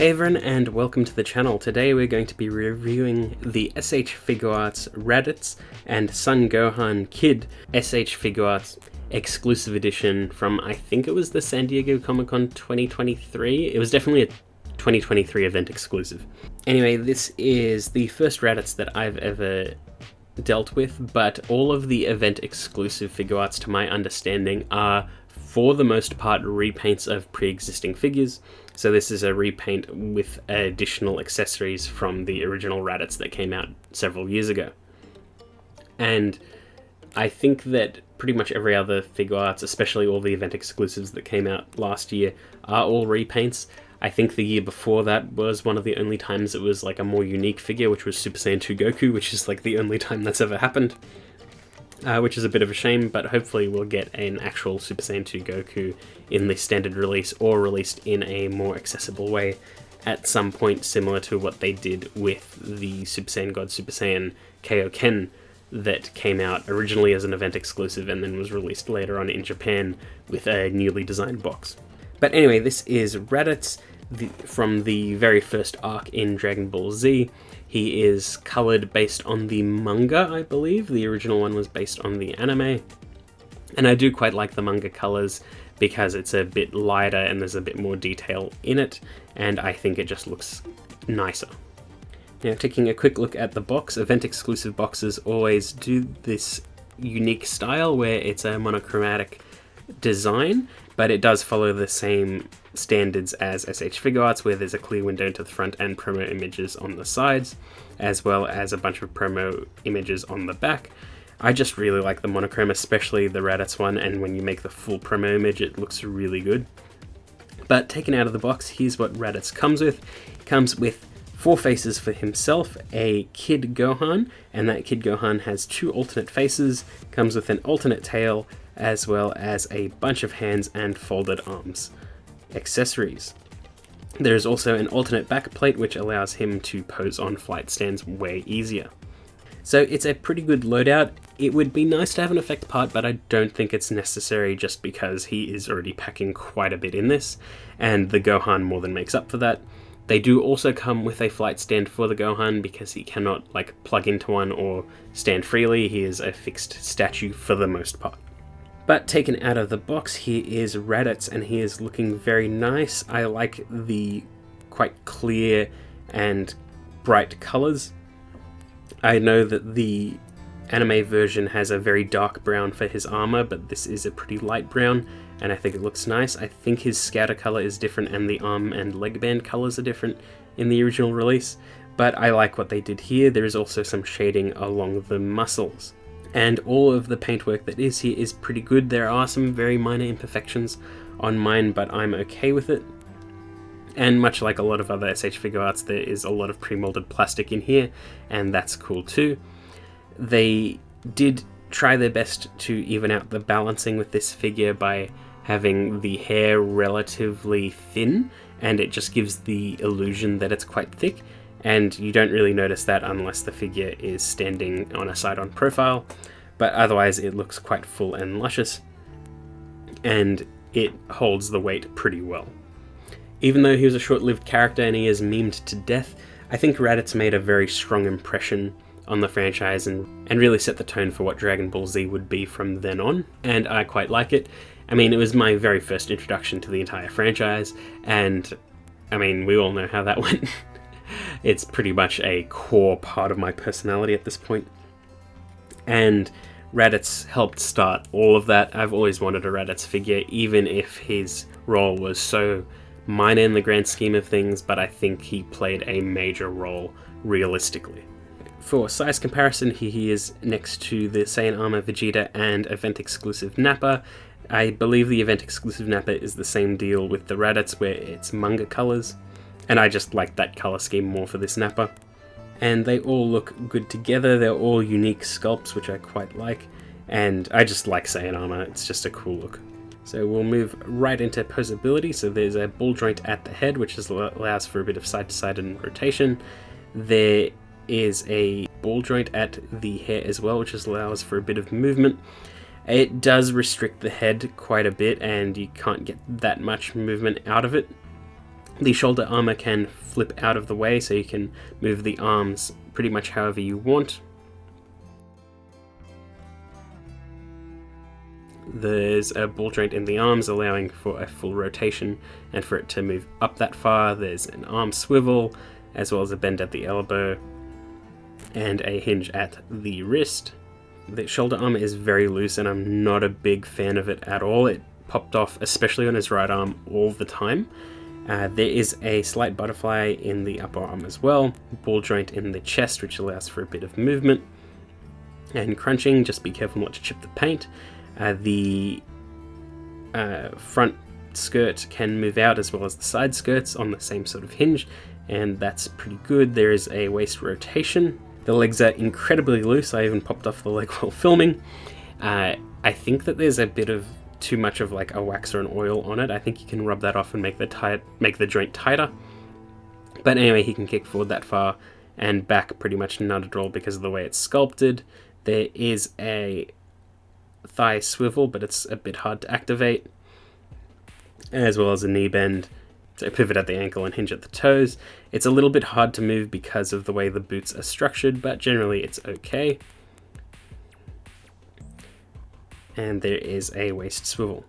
Hey everyone, and welcome to the channel. Today we're going to be reviewing the S.H.Figuarts Raditz and Son Gohan Kid S.H.Figuarts exclusive edition from, I think it was the San Diego Comic-Con 2023. It was definitely a 2023 event exclusive. Anyway, this is the first Raditz that I've ever dealt with, but all of the event exclusive Figuarts, to my understanding, are for the most part repaints of pre-existing figures. So this is a repaint with additional accessories from the original Raditz that came out several years ago. And I think that pretty much every other Figuarts, especially all the event exclusives that came out last year, are all repaints. I think the year before that was one of the only times it was like a more unique figure, which was Super Saiyan 2 Goku, which is like the only time that's ever happened. Which is a bit of a shame, but hopefully we'll get an actual Super Saiyan 2 Goku in the standard release or released in a more accessible way at some point, similar to what they did with the Super Saiyan God Super Saiyan Kaioken that came out originally as an event exclusive and then was released later on in Japan with a newly designed box. But anyway, this is Raditz from the very first arc in Dragon Ball Z. He is coloured based on the manga, I believe. The original one was based on the anime. And I do quite like the manga colours because it's a bit lighter and there's a bit more detail in it, and I think it just looks nicer. Now, taking a quick look at the box, event-exclusive boxes always do this unique style where it's a monochromatic design, but it does follow the same standards as S.H.Figuarts, where there's a clear window to the front and promo images on the sides, as well as a bunch of promo images on the back. I just really like the monochrome, especially the Raditz one, and when you make the full promo image, it looks really good. But taken out of the box, here's what Raditz comes with. It comes with 4 faces for himself, a Kid Gohan, and that Kid Gohan has 2 alternate faces, comes with an alternate tail, as well as a bunch of hands and folded arms accessories. There is also an alternate back plate which allows him to pose on flight stands way easier. So it's a pretty good loadout. It would be nice to have an effect part, but I don't think it's necessary just because he is already packing quite a bit in this, and the Gohan more than makes up for that. They do also come with a flight stand for the Gohan because he cannot plug into one or stand freely. He is a fixed statue for the most part. But taken out of the box, here is Raditz, and he is looking very nice. I like the quite clear and bright colours. I know that the anime version has a very dark brown for his armour, but this is a pretty light brown, and I think it looks nice. I think his scatter colour is different and the arm and leg band colours are different in the original release, but I like what they did here. There is also some shading along the muscles. And all of the paintwork that is here is pretty good. There are some very minor imperfections on mine, but I'm okay with it. And much like a lot of other S.H.Figuarts, there is a lot of pre-molded plastic in here, and that's cool too. They did try their best to even out the balancing with this figure by having the hair relatively thin, and it just gives the illusion that it's quite thick. And you don't really notice that unless the figure is standing on a side-on profile, but otherwise it looks quite full and luscious, and it holds the weight pretty well. Even though he was a short-lived character and he is memed to death, I think Raditz made a very strong impression on the franchise and really set the tone for what Dragon Ball Z would be from then on, and I quite like it. I mean, it was my very first introduction to the entire franchise, and I mean, we all know how that went. It's pretty much a core part of my personality at this point. And Raditz helped start all of that. I've always wanted a Raditz figure, even if his role was so minor in the grand scheme of things, but I think he played a major role realistically. For size comparison, he is next to the Saiyan Armor Vegeta and event-exclusive Nappa. I believe the event-exclusive Nappa is the same deal with the Raditz, where it's manga colours. And I just like that colour scheme more for this Nappa. And they all look good together. They're all unique sculpts, which I quite like. And I just like Saiyan armor. It's just a cool look. So we'll move right into posability. So there's a ball joint at the head, which allows for a bit of side-to-side and rotation. There is a ball joint at the hair as well, which allows for a bit of movement. It does restrict the head quite a bit, and you can't get that much movement out of it. The shoulder armor can flip out of the way, so you can move the arms pretty much however you want. There's a ball joint in the arms allowing for a full rotation and for it to move up that far. There's an arm swivel as well as a bend at the elbow and a hinge at the wrist. The shoulder armor is very loose and I'm not a big fan of it at all. It popped off, especially on his right arm, all the time. There is a slight butterfly in the upper arm as well, ball joint in the chest which allows for a bit of movement, and crunching, just be careful not to chip the paint. The front skirt can move out as well as the side skirts on the same sort of hinge, and that's pretty good. There is a waist rotation. The legs are incredibly loose. I even popped off the leg while filming. I think that there's a bit of too much of like a wax or an oil on it. I think you can rub that off and make the joint tighter. But anyway, he can kick forward that far and back pretty much not at all because of the way it's sculpted. There is a thigh swivel, but it's a bit hard to activate, as well as a knee bend, so pivot at the ankle and hinge at the toes. It's a little bit hard to move because of the way the boots are structured, but generally it's okay. And there is a waist swivel.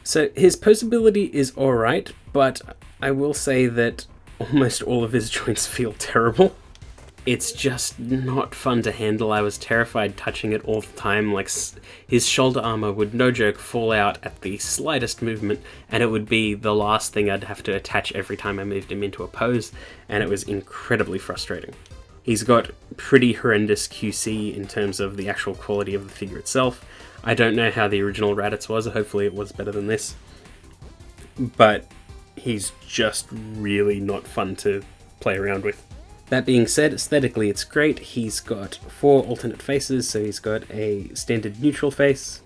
So his posability is alright, but I will say that almost all of his joints feel terrible. It's just not fun to handle. I was terrified touching it all the time. Like, his shoulder armor would, no joke, fall out at the slightest movement, and it would be the last thing I'd have to attach every time I moved him into a pose, and it was incredibly frustrating. He's got pretty horrendous QC in terms of the actual quality of the figure itself. I don't know how the original Raditz was, hopefully it was better than this, but he's just really not fun to play around with. That being said, aesthetically it's great. He's got 4 alternate faces, so he's got a standard neutral face,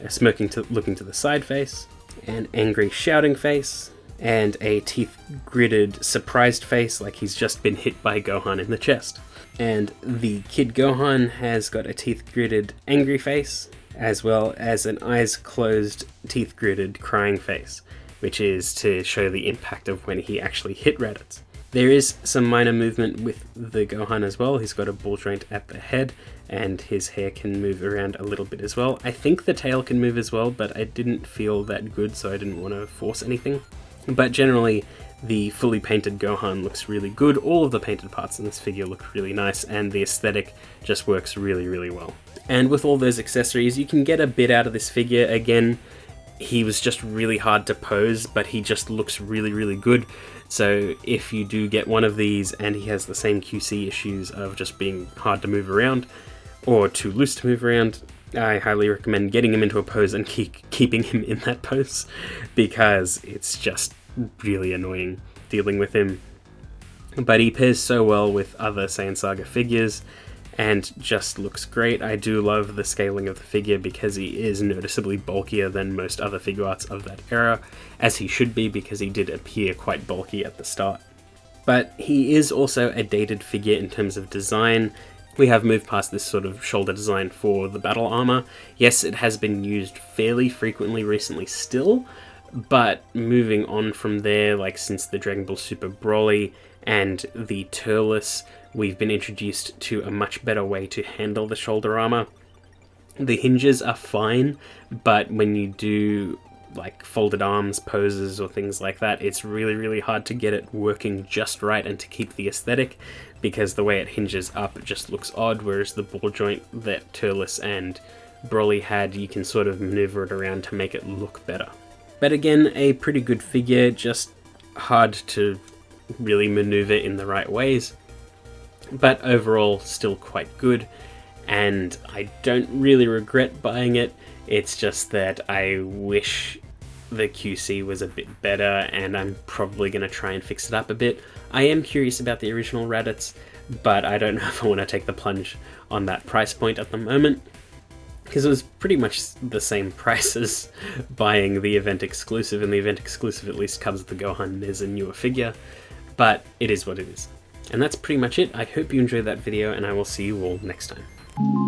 a smirking looking to the side face, an angry shouting face, and a teeth-gritted surprised face like he's just been hit by Gohan in the chest. And the Kid Gohan has got a teeth-gritted angry face, as well as an eyes-closed, teeth-gritted crying face, which is to show the impact of when he actually hit Raditz. There is some minor movement with the Gohan as well. He's got a ball joint at the head, and his hair can move around a little bit as well. I think the tail can move as well, but I didn't feel that good, so I didn't want to force anything. But generally, the fully painted Gohan looks really good. All of the painted parts in this figure look really nice, and the aesthetic just works really, really well. And with all those accessories, you can get a bit out of this figure. Again, he was just really hard to pose, but he just looks really, really good. So if you do get one of these and he has the same QC issues of just being hard to move around or too loose to move around, I highly recommend getting him into a pose and keeping him in that pose, because it's just really annoying dealing with him. But he pairs so well with other Saiyan Saga figures and just looks great. I do love the scaling of the figure because he is noticeably bulkier than most other Figuarts of that era, as he should be because he did appear quite bulky at the start. But he is also a dated figure in terms of design. We have moved past this sort of shoulder design for the battle armor. Yes, it has been used fairly frequently recently still, but moving on from there, like since the Dragon Ball Super Broly and the Turles, we've been introduced to a much better way to handle the shoulder armor. The hinges are fine, but when you do like folded arms poses or things like that, it's really, really hard to get it working just right and to keep the aesthetic, because the way it hinges up, it just looks odd, whereas the ball joint that Turles and Broly had, you can sort of maneuver it around to make it look better. But again, a pretty good figure, just hard to really maneuver in the right ways. But overall, still quite good, and I don't really regret buying it. It's just that I wish the QC was a bit better, and I'm probably going to try and fix it up a bit. I am curious about the original Raditz, but I don't know if I want to take the plunge on that price point at the moment, because it was pretty much the same price as buying the event exclusive, and the event exclusive at least comes with the Gohan as a newer figure, but it is what it is. And that's pretty much it. I hope you enjoyed that video, and I will see you all next time.